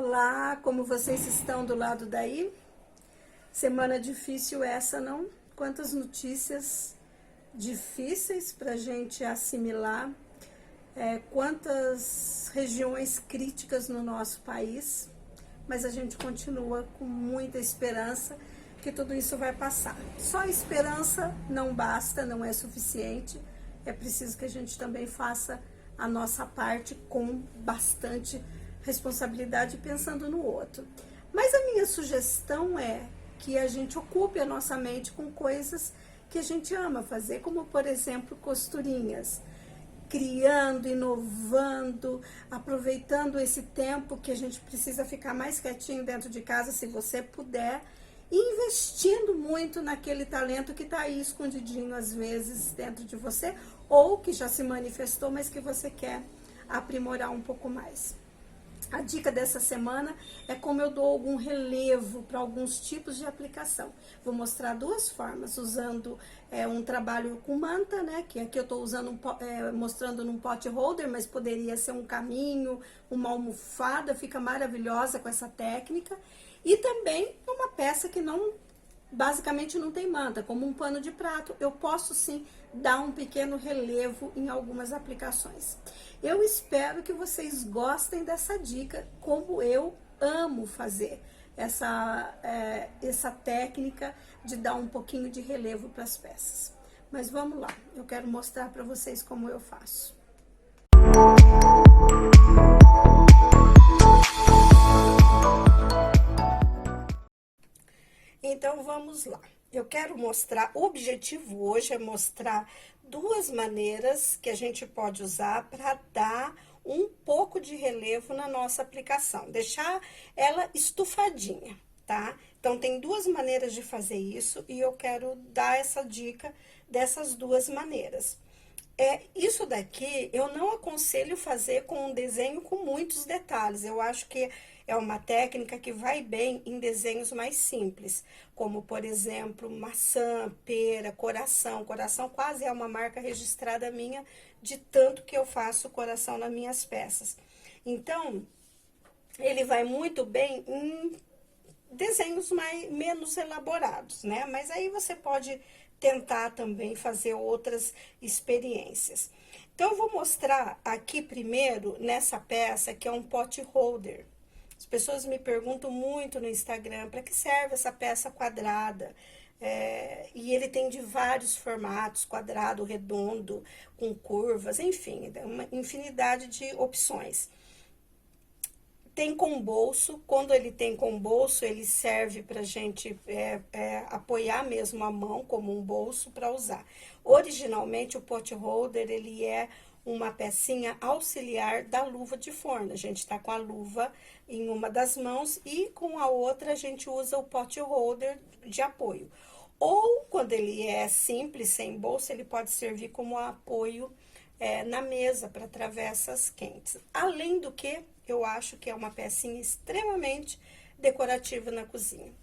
Olá, como vocês estão do lado daí? Semana difícil essa, não? Quantas notícias difíceis para a gente assimilar, quantas regiões críticas no nosso país, mas a gente continua com muita esperança que tudo isso vai passar. Só esperança não basta, não é suficiente, é preciso que a gente também faça a nossa parte com bastante responsabilidade, pensando no outro. Mas a minha sugestão é que a gente ocupe a nossa mente com coisas que a gente ama fazer, como por exemplo costurinhas, criando, inovando, aproveitando esse tempo que a gente precisa ficar mais quietinho dentro de casa, se você puder, e investindo muito naquele talento que está aí escondidinho às vezes dentro de você, ou que já se manifestou, mas que você quer aprimorar um pouco mais. A dica dessa semana é como eu dou algum relevo para alguns tipos de aplicação. Vou mostrar duas formas, usando um trabalho com manta, né? Que aqui eu estou usando mostrando num pot holder, mas poderia ser um caminho, uma almofada, fica maravilhosa com essa técnica. E também uma peça que basicamente não tem manta, como um pano de prato, eu posso sim dar um pequeno relevo em algumas aplicações. Eu espero que vocês gostem dessa dica, como eu amo fazer essa técnica de dar um pouquinho de relevo para as peças. Mas vamos lá, eu quero mostrar para vocês como eu faço. Então vamos lá, eu quero mostrar, o objetivo hoje é mostrar duas maneiras que a gente pode usar para dar um pouco de relevo na nossa aplicação, deixar ela estufadinha, tá? Então tem duas maneiras de fazer isso e eu quero dar essa dica dessas duas maneiras. Isso daqui eu não aconselho fazer com um desenho com muitos detalhes, eu acho que é uma técnica que vai bem em desenhos mais simples, como por exemplo maçã, pera, coração. Coração quase é uma marca registrada minha, de tanto que eu faço coração nas minhas peças. Então, ele vai muito bem em desenhos menos elaborados, né? Mas aí você pode tentar também fazer outras experiências. Então, eu vou mostrar aqui primeiro nessa peça, que é um pot holder. As pessoas me perguntam muito no Instagram, para que serve essa peça quadrada? E ele tem de vários formatos, quadrado, redondo, com curvas, enfim, uma infinidade de opções. Tem com bolso, quando ele tem com bolso, ele serve para a gente apoiar mesmo a mão como um bolso para usar. Originalmente, o pot holder, ele é uma pecinha auxiliar da luva de forno. A gente tá com a luva em uma das mãos e com a outra a gente usa o pot holder de apoio. Ou, quando ele é simples, sem bolsa, ele pode servir como apoio na mesa para travessas quentes. Além do que, eu acho que é uma pecinha extremamente decorativa na cozinha.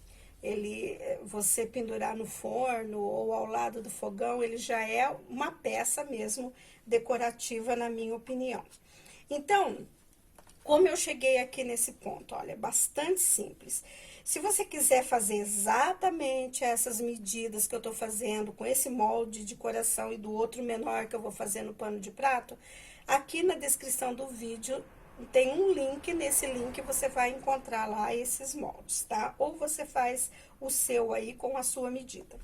Você pendurar no forno ou ao lado do fogão, ele já é uma peça mesmo decorativa, na minha opinião. Então, como eu cheguei aqui nesse ponto? Olha, bastante simples. Se você quiser fazer exatamente essas medidas que eu tô fazendo, com esse molde de coração e do outro menor que eu vou fazer no pano de prato, aqui na descrição do vídeo tem um link, nesse link você vai encontrar lá esses moldes, tá? Ou você faz o seu aí com a sua medida.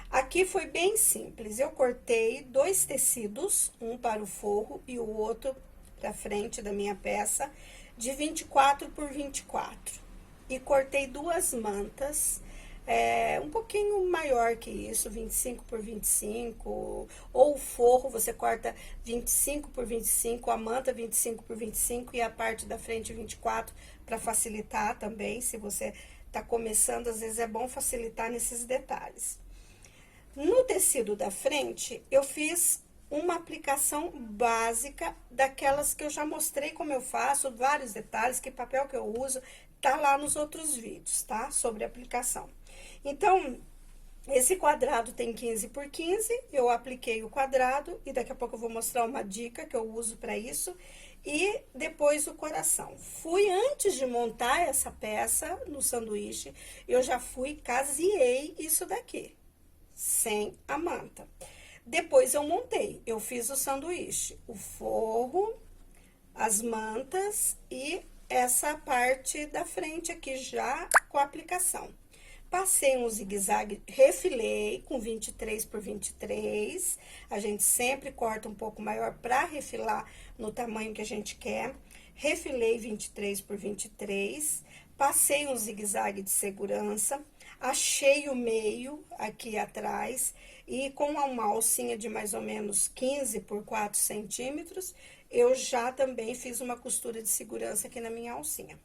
Aqui foi bem simples, eu cortei dois tecidos, um para o forro e o outro para frente da minha peça, de 24 por 24. E cortei duas mantas, um pouquinho maior que isso, 25 por 25, ou o forro você corta 25 por 25, a manta 25 por 25 e a parte da frente 24, para facilitar também, se você tá começando, às vezes é bom facilitar nesses detalhes. No tecido da frente, eu fiz uma aplicação básica daquelas que eu já mostrei como eu faço, vários detalhes, que papel que eu uso, tá lá nos outros vídeos, tá? Sobre aplicação. Então, esse quadrado tem 15 por 15, eu apliquei o quadrado e daqui a pouco eu vou mostrar uma dica que eu uso para isso. e depois o coração. Fui, antes de montar essa peça no sanduíche, eu já fui, caseei isso daqui, sem a manta. Depois eu montei, eu fiz o sanduíche, o forro, as mantas e essa parte da frente aqui já com a aplicação. Passei um zigue-zague, refilei com 23 por 23. A gente sempre corta um pouco maior para refilar no tamanho que a gente quer. Refilei 23 por 23. Passei um zigue-zague de segurança. Achei o meio aqui atrás. E com uma alcinha de mais ou menos 15 por 4 centímetros, eu já também fiz uma costura de segurança aqui na minha alcinha.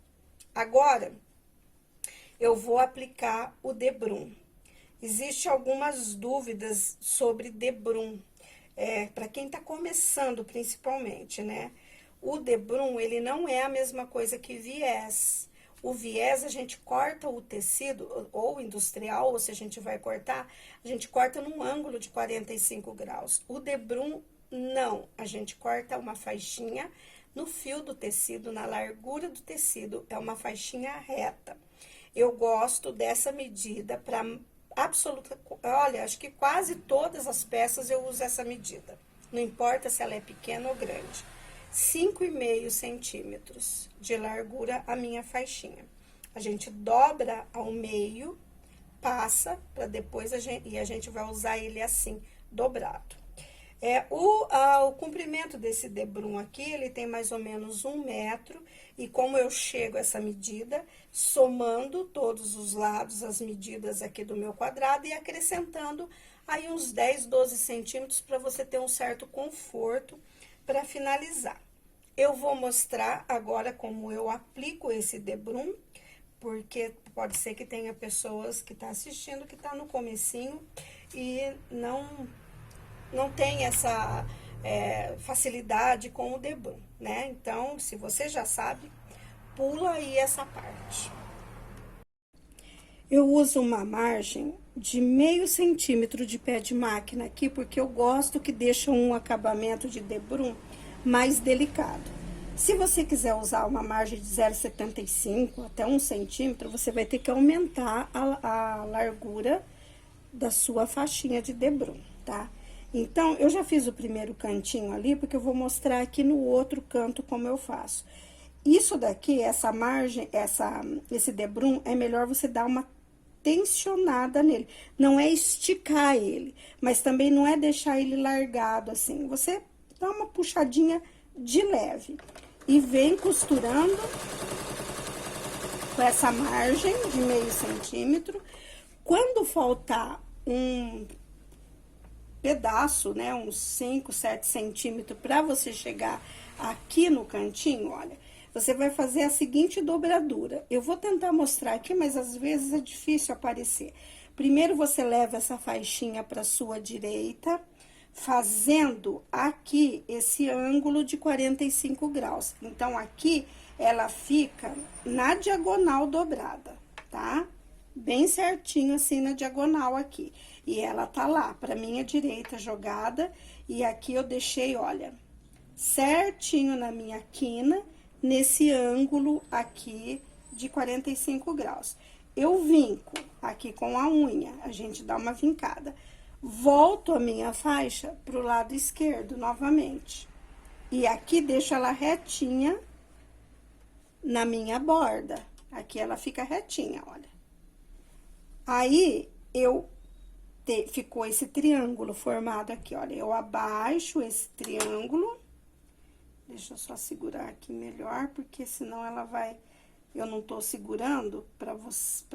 Agora, eu vou aplicar o debrum. Existem algumas dúvidas sobre debrum, para quem tá começando principalmente, né? O debrum, ele não é a mesma coisa que viés. O viés, a gente corta o tecido, ou industrial, ou se a gente vai cortar, a gente corta num ângulo de 45 graus. O debrum, não. A gente corta uma faixinha no fio do tecido, na largura do tecido, é uma faixinha reta. Eu gosto dessa medida para absoluta... Olha, acho que quase todas as peças eu uso essa medida. Não importa se ela é pequena ou grande. 5,5 centímetros de largura a minha faixinha. A gente dobra ao meio, passa, para depois a gente vai usar ele assim, dobrado. O comprimento desse debrum aqui, ele tem mais ou menos 1 metro, e como eu chego a essa medida, somando todos os lados, as medidas aqui do meu quadrado, e acrescentando aí uns 10, 12 centímetros, para você ter um certo conforto para finalizar. Eu vou mostrar agora como eu aplico esse debrum, porque pode ser que tenha pessoas que tá assistindo, que tá no comecinho, e não tem essa facilidade com o debrum, né? Então, se você já sabe, pula aí essa parte. Eu uso uma margem de meio centímetro de pé de máquina aqui, porque eu gosto que deixa um acabamento de debrum mais delicado. Se você quiser usar uma margem de 0,75 até 1 centímetro, você vai ter que aumentar a largura da sua faixinha de debrum, tá? Então, eu já fiz o primeiro cantinho ali, porque eu vou mostrar aqui no outro canto como eu faço. Isso daqui, essa margem, esse debrum, é melhor você dar uma tensionada nele. Não é esticar ele, mas também não é deixar ele largado assim. Você dá uma puxadinha de leve e vem costurando com essa margem de meio centímetro. Quando faltar um pedaço, né, uns 5, 7 centímetros, para você chegar aqui no cantinho, olha, você vai fazer a seguinte dobradura. Eu vou tentar mostrar aqui, mas às vezes é difícil aparecer. Primeiro, você leva essa faixinha para sua direita, fazendo aqui esse ângulo de 45 graus. Então, aqui, ela fica na diagonal dobrada, tá? Bem certinho assim na diagonal aqui. E ela tá lá, pra minha direita jogada, e aqui eu deixei, olha, certinho na minha quina, nesse ângulo aqui de 45 graus. Eu vinco aqui com a unha, a gente dá uma vincada. Volto a minha faixa pro lado esquerdo novamente. E aqui deixo ela retinha na minha borda. Aqui ela fica retinha, olha. Aí, ficou esse triângulo formado aqui, olha. Eu abaixo esse triângulo. Deixa eu só segurar aqui melhor, porque senão ela vai... Eu não tô segurando pra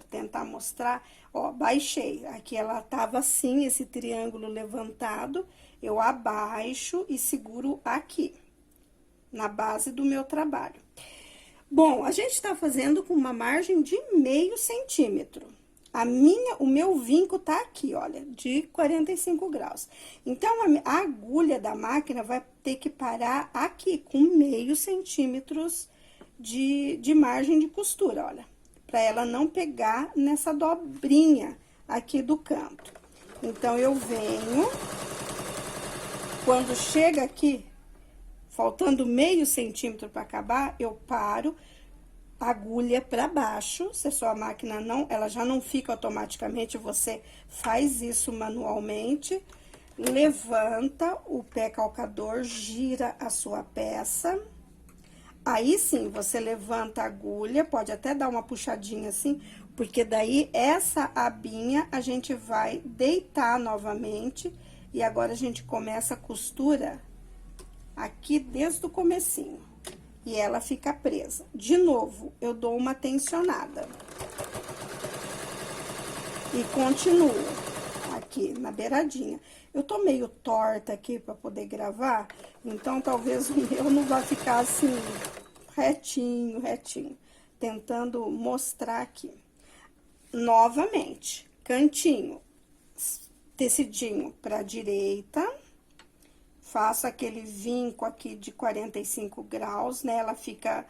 tentar mostrar. Ó, baixei. Aqui ela tava assim, esse triângulo levantado. Eu abaixo e seguro aqui, na base do meu trabalho. Bom, a gente tá fazendo com uma margem de meio centímetro. O meu vinco tá aqui, olha, de 45 graus. Então, a agulha da máquina vai ter que parar aqui, com meio centímetros de margem de costura, olha. Pra ela não pegar nessa dobrinha aqui do canto. Então, eu venho, quando chega aqui, faltando meio centímetro para acabar, eu paro, agulha para baixo. Se a sua máquina não, ela já não fica automaticamente, você faz isso manualmente. Levanta o pé calcador, gira a sua peça. Aí sim, você levanta a agulha, pode até dar uma puxadinha assim, porque daí essa abinha a gente vai deitar novamente. E agora a gente começa a costura aqui desde o comecinho. E ela fica presa. De novo, eu dou uma tensionada. E continuo aqui na beiradinha. Eu tô meio torta aqui pra poder gravar, então talvez o meu não vai ficar assim, retinho, retinho. Tentando mostrar aqui. Novamente, cantinho, tecidinho pra direita. Faço aquele vinco aqui de 45 graus, né? Ela fica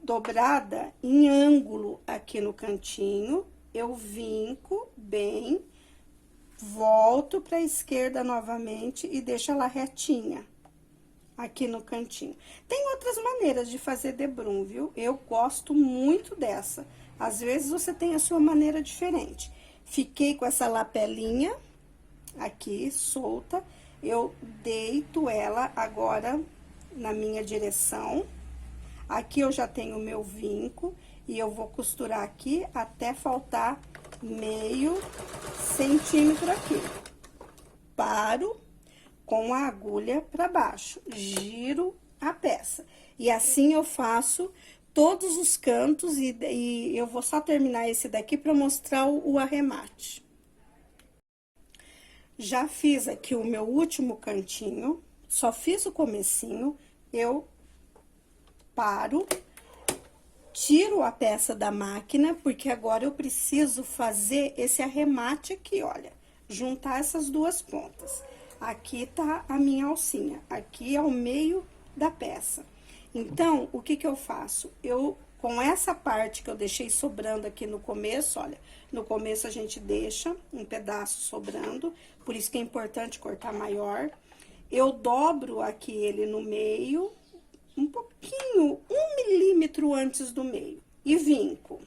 dobrada em ângulo aqui no cantinho. Eu vinco bem, volto para a esquerda novamente e deixo ela retinha aqui no cantinho. Tem outras maneiras de fazer debrum, viu? Eu gosto muito dessa. Às vezes você tem a sua maneira diferente. Fiquei com essa lapelinha aqui solta, eu deito ela agora na minha direção. Aqui eu já tenho o meu vinco e eu vou costurar aqui até faltar meio centímetro aqui. Paro com a agulha para baixo, giro a peça. E assim eu faço todos os cantos e eu vou só terminar esse daqui para mostrar o arremate. Já fiz aqui o meu último cantinho, só fiz o comecinho, eu paro, tiro a peça da máquina, porque agora eu preciso fazer esse arremate aqui, olha, juntar essas duas pontas. Aqui tá a minha alcinha, aqui é o meio da peça. Então, o que que eu faço? Com essa parte que eu deixei sobrando aqui no começo, olha, no começo a gente deixa um pedaço sobrando, por isso que é importante cortar maior. Eu dobro aqui ele no meio, um pouquinho, 1 milímetro antes do meio, e vinco.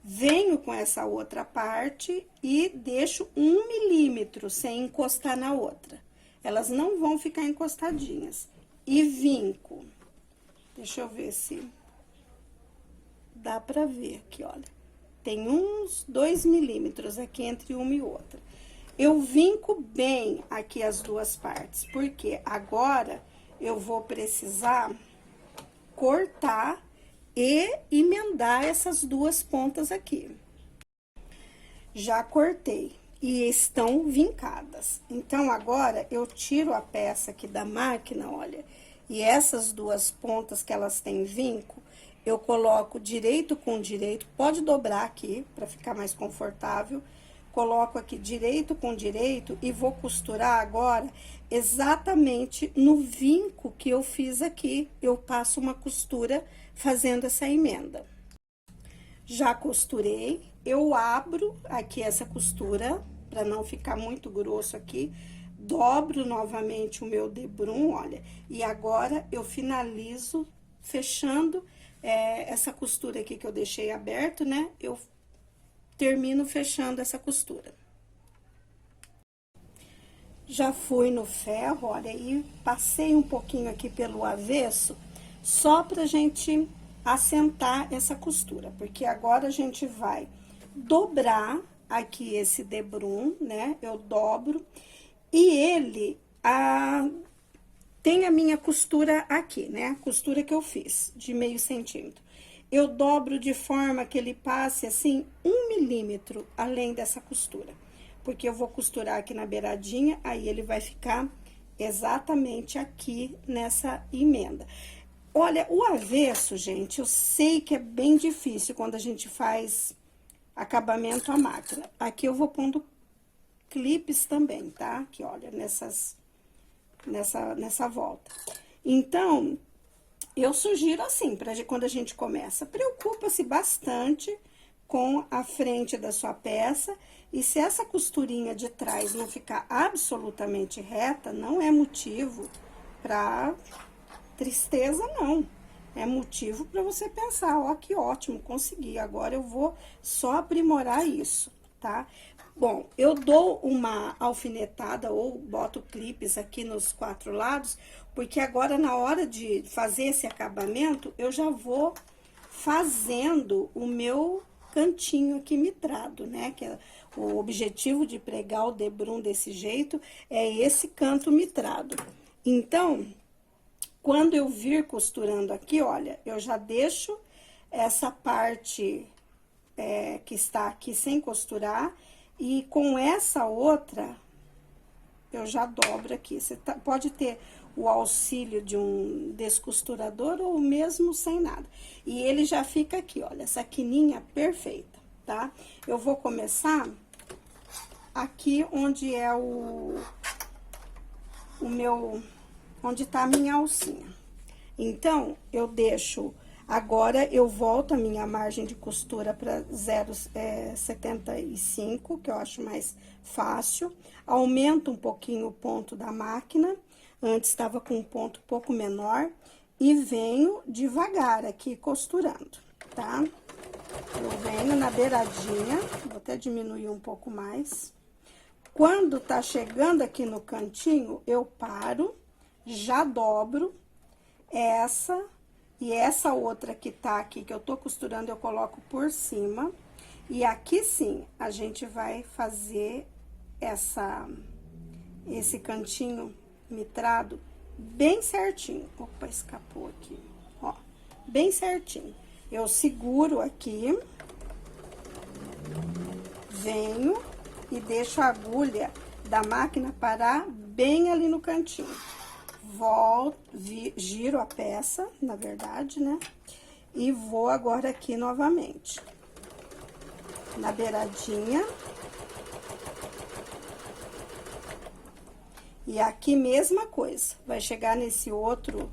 Venho com essa outra parte e deixo 1 milímetro sem encostar na outra. Elas não vão ficar encostadinhas. E vinco. Deixa eu ver se dá pra ver aqui, olha. Tem uns 2 milímetros aqui entre uma e outra. Eu vinco bem aqui as duas partes, porque agora eu vou precisar cortar e emendar essas duas pontas aqui. Já cortei e estão vincadas. Então, agora, eu tiro a peça aqui da máquina, olha, e essas duas pontas que elas têm vinco, eu coloco direito com direito, pode dobrar aqui, para ficar mais confortável. Coloco aqui direito com direito e vou costurar agora exatamente no vinco que eu fiz aqui. Eu passo uma costura fazendo essa emenda. Já costurei, eu abro aqui essa costura, para não ficar muito grosso aqui, dobro novamente o meu debrum, olha, e agora eu finalizo fechando essa costura aqui que eu deixei aberto, né? Eu termino fechando essa costura. Já fui no ferro, olha, e passei um pouquinho aqui pelo avesso, só pra gente assentar essa costura, porque agora a gente vai dobrar aqui esse debrum, né? Eu dobro, e ele tem a minha costura aqui, né? A costura que eu fiz, de meio centímetro. Eu dobro de forma que ele passe, assim, 1 milímetro além dessa costura. Porque eu vou costurar aqui na beiradinha, aí ele vai ficar exatamente aqui nessa emenda. Olha, o avesso, gente, eu sei que é bem difícil quando a gente faz acabamento à máquina. Aqui eu vou pondo clipes também, tá? Aqui, olha, nessa volta. Então, eu sugiro assim, quando a gente começa, preocupa-se bastante com a frente da sua peça E se essa costurinha de trás não ficar absolutamente reta, não é motivo para tristeza, não. É motivo para você pensar, ó, que ótimo, consegui. Agora eu vou só aprimorar isso, tá? Bom, eu dou uma alfinetada ou boto clipes aqui nos 4 lados, porque agora na hora de fazer esse acabamento, eu já vou fazendo o meu cantinho aqui mitrado, né? Que é o objetivo de pregar o debrum desse jeito é esse canto mitrado. Então, quando eu vir costurando aqui, olha, eu já deixo essa parte que está aqui sem costurar e com essa outra eu já dobro aqui. Você pode ter o auxílio de um descosturador ou mesmo sem nada. E ele já fica aqui, olha, essa quininha perfeita, tá? Eu vou começar aqui onde é onde tá a minha alcinha. Então, eu deixo, agora eu volto a minha margem de costura para 0,75, que eu acho mais fácil. Aumento um pouquinho o ponto da máquina, antes estava com um ponto um pouco menor, e venho devagar aqui costurando, tá? Eu venho na beiradinha, vou até diminuir um pouco mais. Quando tá chegando aqui no cantinho, eu paro, já dobro essa e essa outra que tá aqui, que eu tô costurando, eu coloco por cima. E aqui sim, a gente vai fazer esse cantinho mitrado bem certinho. Opa, escapou aqui, ó, bem certinho. Eu seguro aqui, venho e deixo a agulha da máquina parar bem ali no cantinho. Volto, giro a peça, na verdade, né? E vou agora aqui novamente. Na beiradinha. E aqui mesma coisa. Vai chegar nesse outro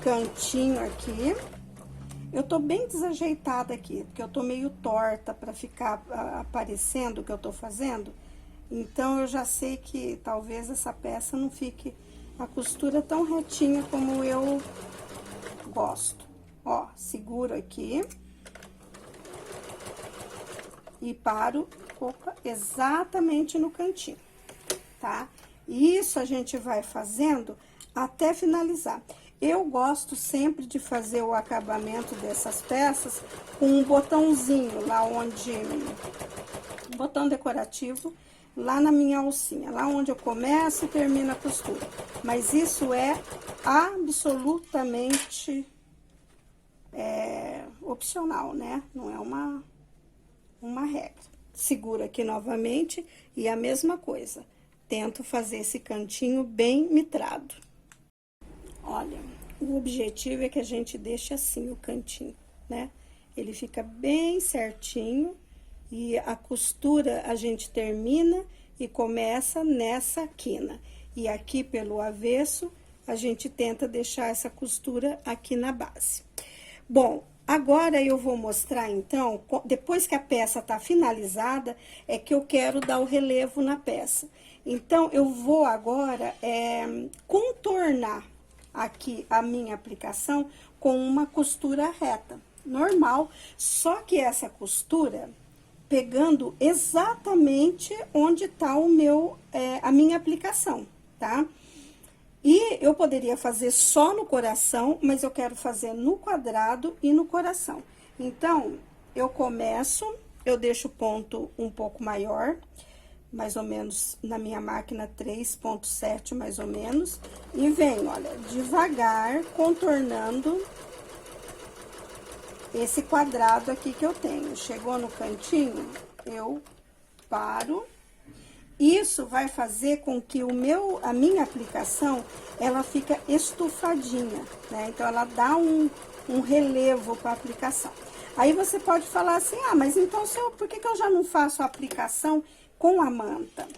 cantinho aqui. Eu tô bem desajeitada aqui, porque eu tô meio torta pra ficar aparecendo o que eu tô fazendo. Então, eu já sei que talvez essa peça não fique a costura tão retinha como eu gosto. Ó, seguro aqui. E paro, opa, exatamente no cantinho, tá? Isso a gente vai fazendo até finalizar. Eu gosto sempre de fazer o acabamento dessas peças com um botãozinho lá onde... Um botão decorativo lá na minha alcinha, lá onde eu começo e termino a costura. Mas isso é absolutamente opcional, né? Não é uma regra. Seguro aqui novamente e a mesma coisa. Tento fazer esse cantinho bem mitrado. Olha, o objetivo é que a gente deixe assim o cantinho, né? Ele fica bem certinho e a costura a gente termina e começa nessa quina. E aqui pelo avesso, a gente tenta deixar essa costura aqui na base. Bom, agora eu vou mostrar então, depois que a peça tá finalizada, é que eu quero dar o relevo na peça. Então, eu vou agora contornar aqui a minha aplicação com uma costura reta, normal, só que essa costura pegando exatamente onde tá a minha aplicação, tá? E eu poderia fazer só no coração, mas eu quero fazer no quadrado e no coração. Então, eu começo, eu deixo o ponto um pouco maior, mais ou menos na minha máquina 3,7 mais ou menos, e venho, olha, devagar contornando esse quadrado aqui que eu tenho. Chegou no cantinho, eu paro. Isso vai fazer com que a minha aplicação, ela fica estufadinha, né? Então, ela dá um relevo para a aplicação. Aí, você pode falar assim, mas então, por que eu já não faço a aplicação com a manta?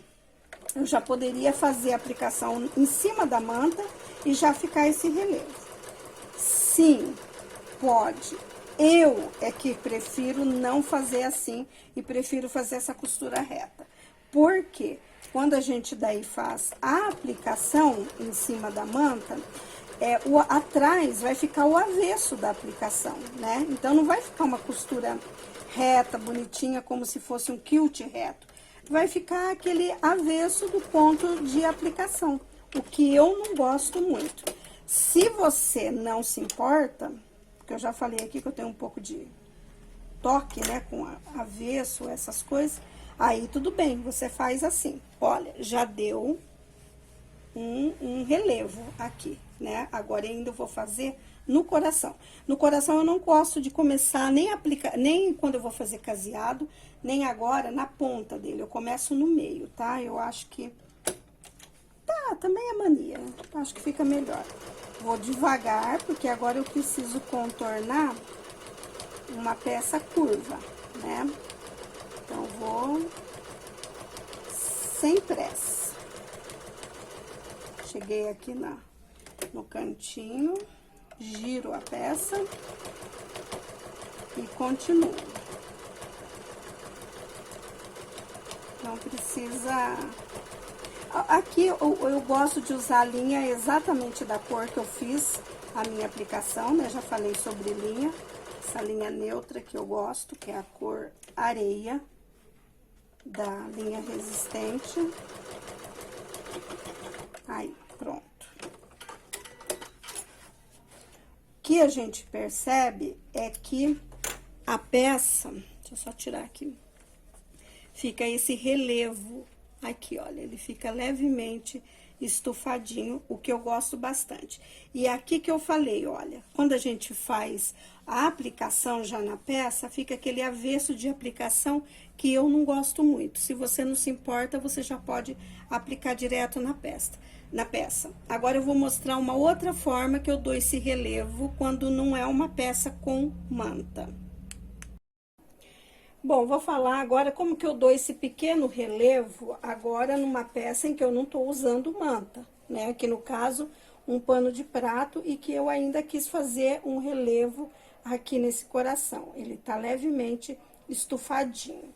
Eu já poderia fazer a aplicação em cima da manta e já ficar esse relevo. Sim, pode. Eu é que prefiro não fazer assim e prefiro fazer essa costura reta. Porque quando a gente daí faz a aplicação em cima da manta, atrás vai ficar o avesso da aplicação, né? Então, não vai ficar uma costura reta, bonitinha, como se fosse um quilt reto. Vai ficar aquele avesso do ponto de aplicação, o que eu não gosto muito. Se você não se importa, porque eu já falei aqui que eu tenho um pouco de toque, né, com avesso, essas coisas, aí tudo bem, você faz assim. Olha, já deu um relevo aqui, né? Agora ainda eu vou fazer no coração. No coração eu não gosto de começar nem aplicar, nem quando eu vou fazer caseado, nem agora na ponta dele. Eu começo no meio, tá? Eu acho que também é mania. Acho que fica melhor. Vou devagar, porque agora eu preciso contornar uma peça curva, né? Então, vou sem pressa. Cheguei aqui no cantinho, giro a peça e continuo. Não precisa... Aqui eu gosto de usar a linha exatamente da cor que eu fiz a minha aplicação, né? Já falei sobre linha. Essa linha neutra que eu gosto, que é a cor areia da linha resistente. Aí, pronto. O que a gente percebe é que a peça, deixa eu só tirar aqui, fica esse relevo aqui, olha, ele fica levemente estufadinho, o que eu gosto bastante. E aqui que eu falei, olha, quando a gente faz a aplicação já na peça, fica aquele avesso de aplicação que eu não gosto muito. Se você não se importa, você já pode aplicar direto na peça. Agora, eu vou mostrar uma outra forma que eu dou esse relevo quando não é uma peça com manta. Bom, vou falar agora como que eu dou esse pequeno relevo agora numa peça em que eu não tô usando manta, né? Que no caso, um pano de prato e que eu ainda quis fazer um relevo aqui nesse coração. Ele tá levemente estufadinho.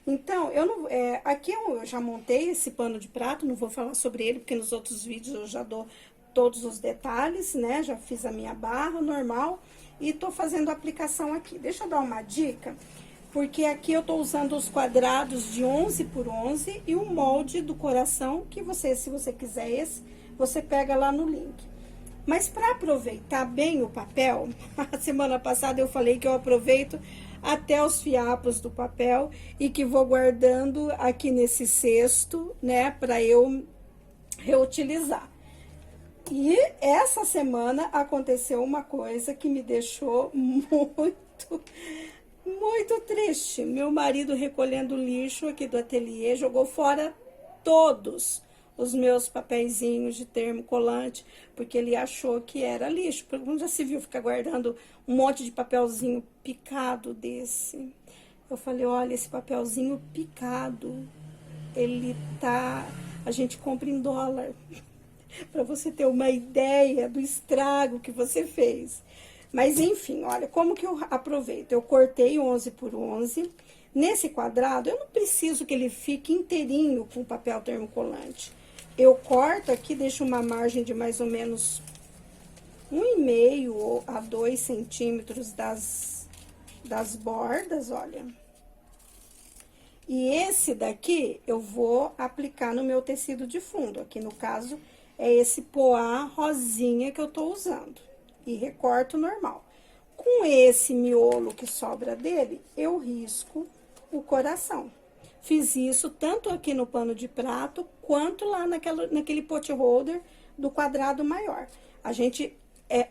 Então, aqui eu já montei esse pano de prato, não vou falar sobre ele, porque nos outros vídeos eu já dou todos os detalhes, né? Já fiz a minha barra normal e tô fazendo a aplicação aqui. Deixa eu dar uma dica. Porque aqui eu tô usando os quadrados de 11 por 11 e o molde do coração, que você, se você quiser esse, você pega lá no link. Mas para aproveitar bem o papel, a semana passada eu falei que eu aproveito até os fiapos do papel e que vou guardando aqui nesse cesto, né, para eu reutilizar. E essa semana aconteceu uma coisa que me deixou muito triste. Meu marido, recolhendo lixo aqui do ateliê, jogou fora todos os meus papeizinhos de termocolante, porque ele achou que era lixo. Já se viu ficar guardando um monte de papelzinho picado desse? Eu falei, olha, esse papelzinho picado, ele tá... A gente compra em dólar, para você ter uma ideia do estrago que você fez. Mas, enfim, olha, como que eu aproveito? Eu cortei 11 por 11. Nesse quadrado, eu não preciso que ele fique inteirinho com papel termocolante. Eu corto aqui, deixo uma margem de mais ou menos 1,5 a 2 centímetros das bordas, olha. E esse daqui, eu vou aplicar no meu tecido de fundo. Aqui, no caso, é esse poá rosinha que eu tô usando. E recorto normal. Com esse miolo que sobra dele, eu risco o coração. Fiz isso tanto aqui no pano de prato, quanto lá naquele pot holder do quadrado maior. A gente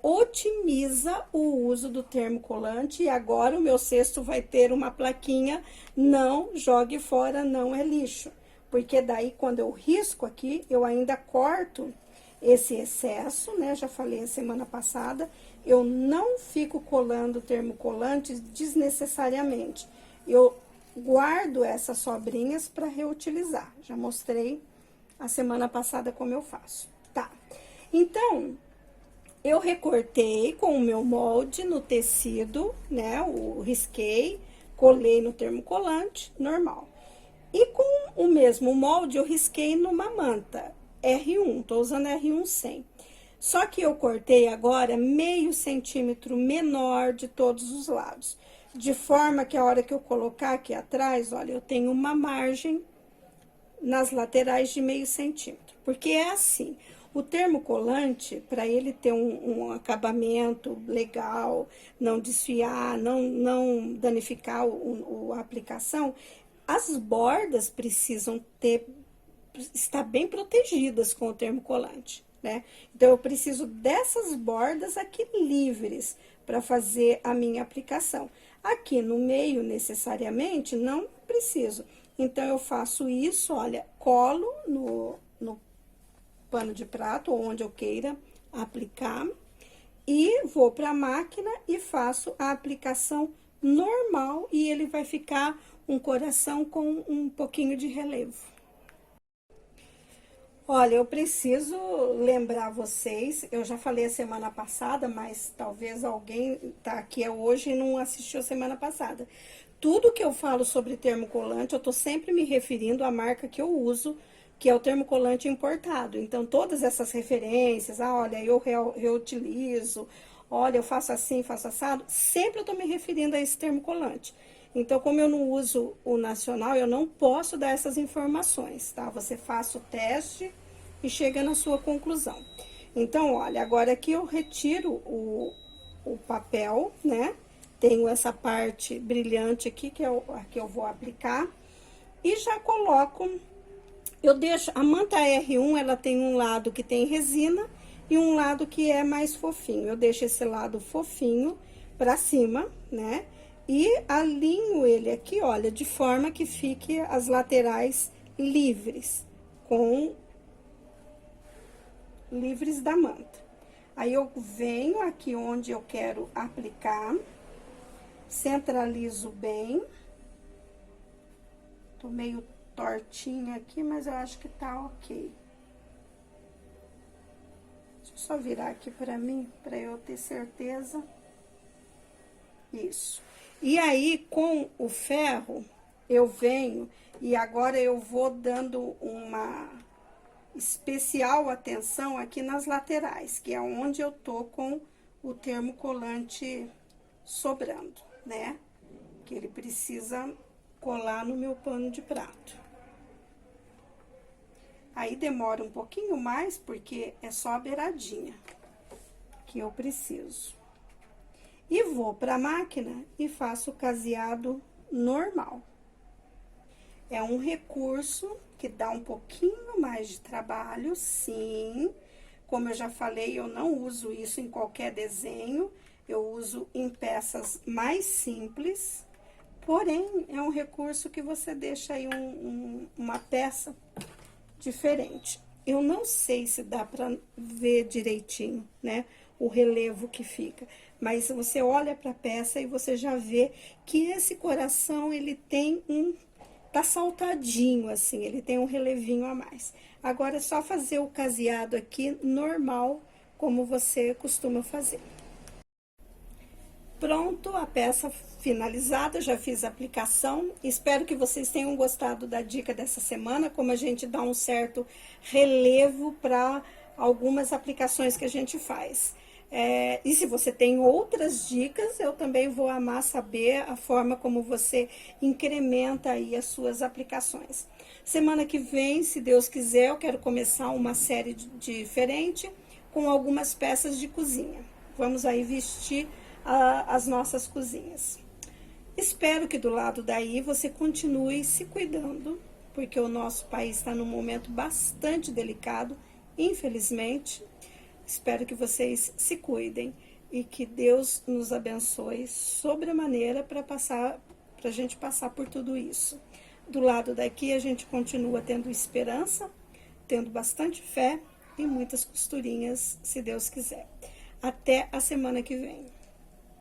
otimiza o uso do termocolante e agora o meu cesto vai ter uma plaquinha, não jogue fora, não é lixo. Porque daí, quando eu risco aqui, eu ainda corto esse excesso, né? Já falei a semana passada, eu não fico colando termocolantes desnecessariamente. Eu guardo essas sobrinhas para reutilizar. Já mostrei a semana passada como eu faço, tá? Então, Eu recortei com o meu molde no tecido, né? O risquei, colei no termocolante, normal. E com o mesmo molde eu risquei numa manta R1, tô usando R1 100. Só que eu cortei agora meio centímetro menor de todos os lados. De forma que a hora que eu colocar aqui atrás, olha, eu tenho uma margem nas laterais de meio centímetro. Porque é assim, o termocolante, para ele ter um acabamento legal, não desfiar, não danificar a aplicação, as bordas precisam estar bem protegidas com o termocolante, né? Então, eu preciso dessas bordas aqui livres para fazer a minha aplicação. Aqui no meio, necessariamente, não preciso. Então, eu faço isso, olha, colo no pano de prato, ou onde eu queira aplicar, e vou para a máquina e faço a aplicação normal, e ele vai ficar um coração com um pouquinho de relevo. Olha, eu preciso lembrar vocês, eu já falei a semana passada, mas talvez alguém tá aqui hoje e não assistiu a semana passada. Tudo que eu falo sobre termocolante, eu tô sempre me referindo à marca que eu uso, que é o termocolante importado. Então, todas essas referências, olha, eu reutilizo, olha, eu faço assim, faço assado, sempre eu tô me referindo a esse termocolante. Então, como eu não uso o nacional, eu não posso dar essas informações, tá? Você faça o teste e chega na sua conclusão. Então, olha, agora aqui eu retiro o papel, né? Tenho essa parte brilhante aqui que eu vou aplicar e já coloco. Eu deixo a manta R1, ela tem um lado que tem resina e um lado que é mais fofinho. Eu deixo esse lado fofinho pra cima, né? E alinho ele aqui, olha, de forma que fique as laterais livres da manta. Aí, eu venho aqui onde eu quero aplicar, centralizo bem. Tô meio tortinha aqui, mas eu acho que tá ok. Deixa eu só virar aqui pra mim, pra eu ter certeza. Isso. E aí, com o ferro, eu venho e agora eu vou dando uma especial atenção aqui nas laterais, que é onde eu tô com o termocolante sobrando, né? Que ele precisa colar no meu pano de prato. Aí demora um pouquinho mais, porque é só a beiradinha que eu preciso. E vou para a máquina e faço o caseado normal. É um recurso que dá um pouquinho mais de trabalho, sim. Como eu já falei, eu não uso isso em qualquer desenho, eu uso em peças mais simples. Porém, é um recurso que você deixa aí uma peça diferente. Eu não sei se dá para ver direitinho, né, o relevo que fica. Mas você olha para a peça e você já vê que esse coração, ele tem tá saltadinho assim, ele tem um relevinho a mais. Agora é só fazer o caseado aqui normal, como você costuma fazer. Pronto, a peça finalizada, já fiz a aplicação. Espero que vocês tenham gostado da dica dessa semana, como a gente dá um certo relevo para algumas aplicações que a gente faz. E se você tem outras dicas, eu também vou amar saber a forma como você incrementa aí as suas aplicações. Semana que vem, se Deus quiser, eu quero começar uma série diferente com algumas peças de cozinha. Vamos aí vestir as nossas cozinhas. Espero que do lado daí você continue se cuidando, porque o nosso país está num momento bastante delicado, infelizmente. Espero que vocês se cuidem e que Deus nos abençoe sobremaneira para a gente passar por tudo isso. Do lado daqui a gente continua tendo esperança, tendo bastante fé e muitas costurinhas, se Deus quiser. Até a semana que vem.